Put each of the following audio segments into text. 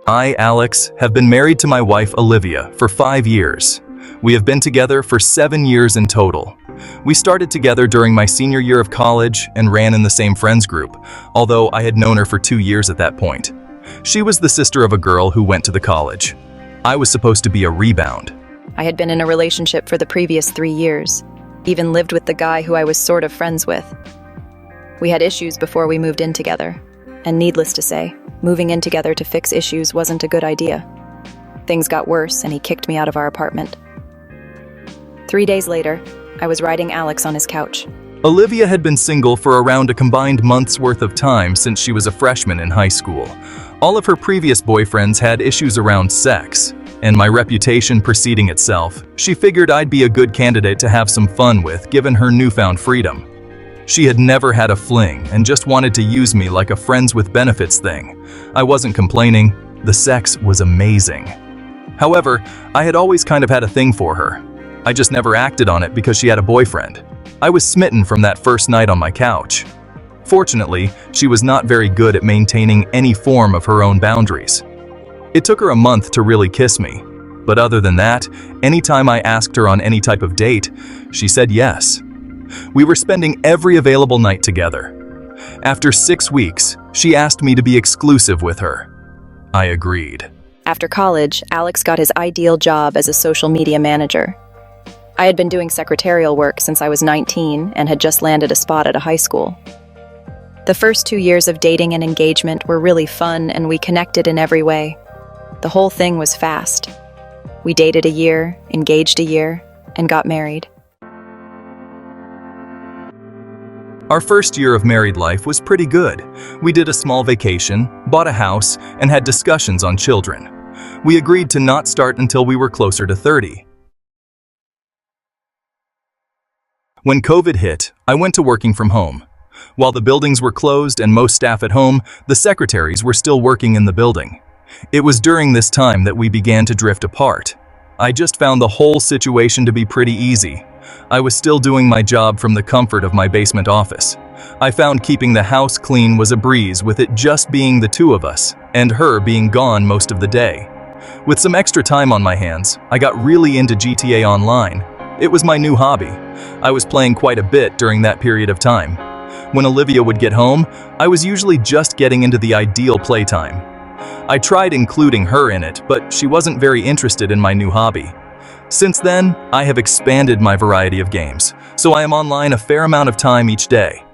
I, Alex, have been married to my wife Olivia for 5 years. We have been together for 7 years in total. We started together during my senior year of college and ran in the same friends group, although I had known her for 2 years at that point. She was the sister of a girl who went to the college. I was supposed to be a rebound. I had been in a relationship for the previous 3 years, even lived with the guy who I was sort of friends with. We had issues before we moved in together, and needless to say, moving in together to fix issues wasn't a good idea. Things got worse and he kicked me out of our apartment. 3 days later, I was riding Alex on his couch. Olivia had been single for around a combined month's worth of time since she was a freshman in high school. All of her previous boyfriends had issues around sex, and my reputation preceding itself, she figured I'd be a good candidate to have some fun with given her newfound freedom. She had never had a fling and just wanted to use me like a friends with benefits thing. I wasn't complaining, the sex was amazing. However, I had always kind of had a thing for her. I just never acted on it because she had a boyfriend. I was smitten from that first night on my couch. Fortunately, she was not very good at maintaining any form of her own boundaries. It took her a month to really kiss me, but other than that, anytime I asked her on any type of date, she said yes. We were spending every available night together. After 6 weeks, she asked me to be exclusive with her. I agreed. After college, Alex got his ideal job as a social media manager. I had been doing secretarial work since I was 19 and had just landed a spot at a high school. The first 2 years of dating and engagement were really fun and we connected in every way. The whole thing was fast. We dated a year, engaged a year, and got married. Our first year of married life was pretty good. We did a small vacation, bought a house, and had discussions on children. We agreed to not start until we were closer to 30. When COVID hit, I went to working from home. While the buildings were closed and most staff at home, the secretaries were still working in the building. It was during this time that we began to drift apart. I just found the whole situation to be pretty easy. I was still doing my job from the comfort of my basement office. I found keeping the house clean was a breeze with it just being the two of us, and her being gone most of the day. With some extra time on my hands, I got really into GTA Online. It was my new hobby. I was playing quite a bit during that period of time. When Olivia would get home, I was usually just getting into the ideal playtime. I tried including her in it, but she wasn't very interested in my new hobby. Since then, I have expanded my variety of games, so I am online a fair amount of time each day.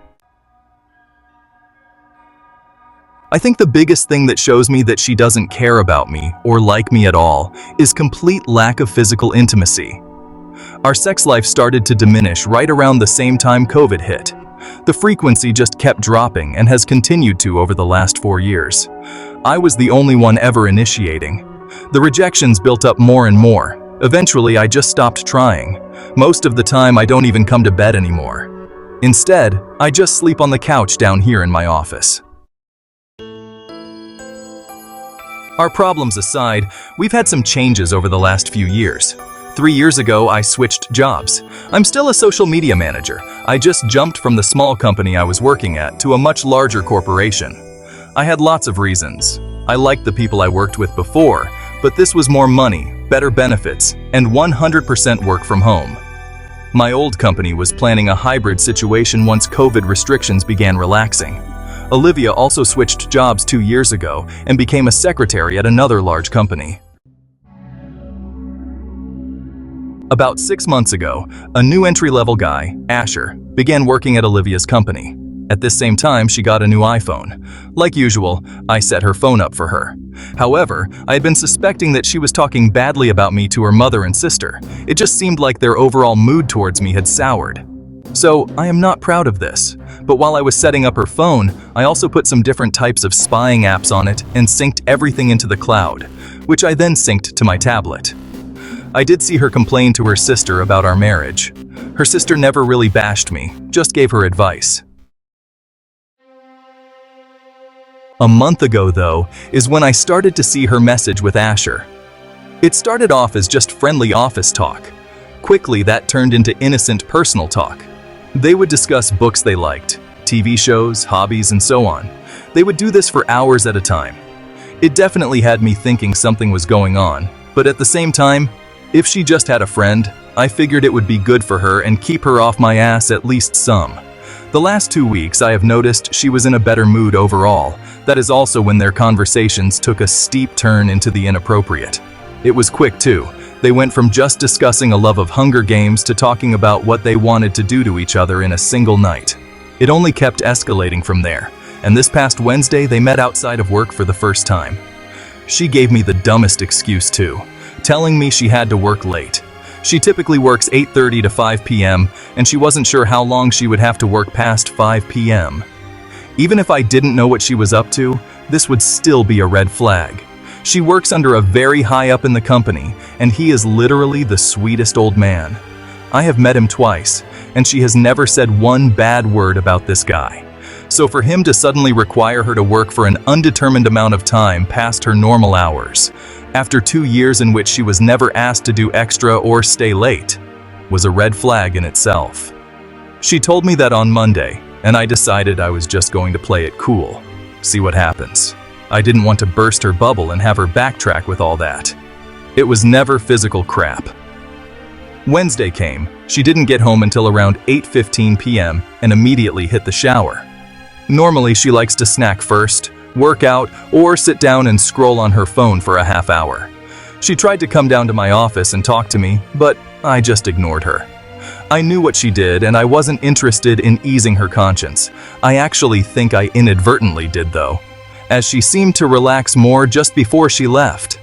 I think the biggest thing that shows me that she doesn't care about me or like me at all is complete lack of physical intimacy. Our sex life started to diminish right around the same time COVID hit. The frequency just kept dropping and has continued to over the last 4 years. I was the only one ever initiating. The rejections built up more and more. Eventually, I just stopped trying. Most of the time, I don't even come to bed anymore. Instead, I just sleep on the couch down here in my office. Our problems aside, we've had some changes over the last few years. 3 years ago, I switched jobs. I'm still a social media manager. I just jumped from the small company I was working at to a much larger corporation. I had lots of reasons. I liked the people I worked with before, but this was more money, better benefits, and 100% work from home. My old company was planning a hybrid situation once COVID restrictions began relaxing. Olivia also switched jobs 2 years ago and became a secretary at another large company. About 6 months ago, a new entry-level guy, Asher, began working at Olivia's company. At this same time, she got a new iPhone. Like usual, I set her phone up for her. However, I had been suspecting that she was talking badly about me to her mother and sister. It just seemed like their overall mood towards me had soured. So, I am not proud of this. But while I was setting up her phone, I also put some different types of spying apps on it and synced everything into the cloud, which I then synced to my tablet. I did see her complain to her sister about our marriage. Her sister never really bashed me, just gave her advice. A month ago, though, is when I started to see her message with Asher. It started off as just friendly office talk. Quickly, that turned into innocent personal talk. They would discuss books they liked, TV shows, hobbies, and so on. They would do this for hours at a time. It definitely had me thinking something was going on, but at the same time, if she just had a friend, I figured it would be good for her and keep her off my ass at least some. The last 2 weeks I have noticed she was in a better mood overall. That is also when their conversations took a steep turn into the inappropriate. It was quick too. They went from just discussing a love of Hunger Games to talking about what they wanted to do to each other in a single night. It only kept escalating from there, and this past Wednesday they met outside of work for the first time. She gave me the dumbest excuse too, telling me she had to work late. She typically works 8:30 to 5 p.m., and she wasn't sure how long she would have to work past 5 p.m. Even if I didn't know what she was up to, this would still be a red flag. She works under a very high up in the company, and he is literally the sweetest old man. I have met him twice, and she has never said one bad word about this guy. So for him to suddenly require her to work for an undetermined amount of time past her normal hours, after 2 years in which she was never asked to do extra or stay late, was a red flag in itself. She told me that on Monday, and I decided I was just going to play it cool, see what happens. I didn't want to burst her bubble and have her backtrack with all that. It was never physical crap. Wednesday came. She didn't get home until around 8:15 p.m. and immediately hit the shower. Normally she likes to snack first, work out, or sit down and scroll on her phone for a half hour. She tried to come down to my office and talk to me, but I just ignored her. I knew what she did and I wasn't interested in easing her conscience. I actually think I inadvertently did though, as she seemed to relax more just before she left.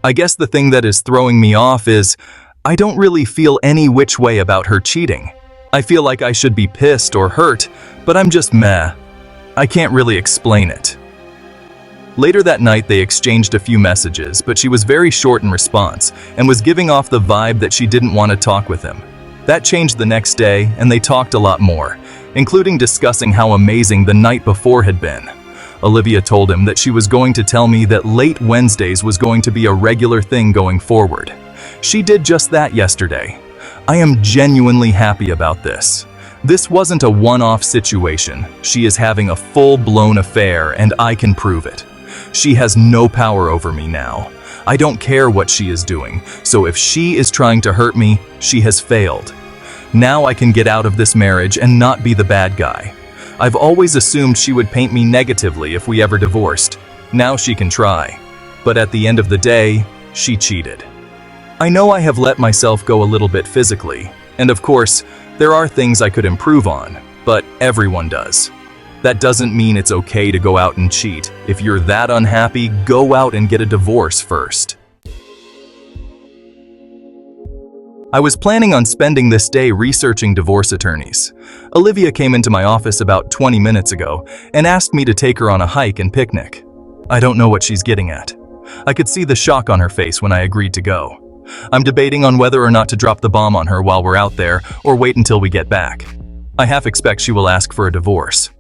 I guess the thing that is throwing me off is I don't really feel any which way about her cheating. I feel like I should be pissed or hurt, but I'm just meh. I can't really explain it. Later that night they exchanged a few messages, but she was very short in response and was giving off the vibe that she didn't want to talk with him. That changed the next day and they talked a lot more, including discussing how amazing the night before had been. Olivia told him that she was going to tell me that late Wednesdays was going to be a regular thing going forward. She did just that yesterday. I am genuinely happy about this. This wasn't a one-off situation. She is having a full-blown affair and I can prove it. She has no power over me now. I don't care what she is doing, so if she is trying to hurt me, she has failed. Now I can get out of this marriage and not be the bad guy. I've always assumed she would paint me negatively if we ever divorced. Now she can try. But at the end of the day, she cheated. I know I have let myself go a little bit physically, and of course, there are things I could improve on, but everyone does. That doesn't mean it's okay to go out and cheat. If you're that unhappy, go out and get a divorce first. I was planning on spending this day researching divorce attorneys. Olivia came into my office about 20 minutes ago and asked me to take her on a hike and picnic. I don't know what she's getting at. I could see the shock on her face when I agreed to go. I'm debating on whether or not to drop the bomb on her while we're out there or wait until we get back. I half expect she will ask for a divorce.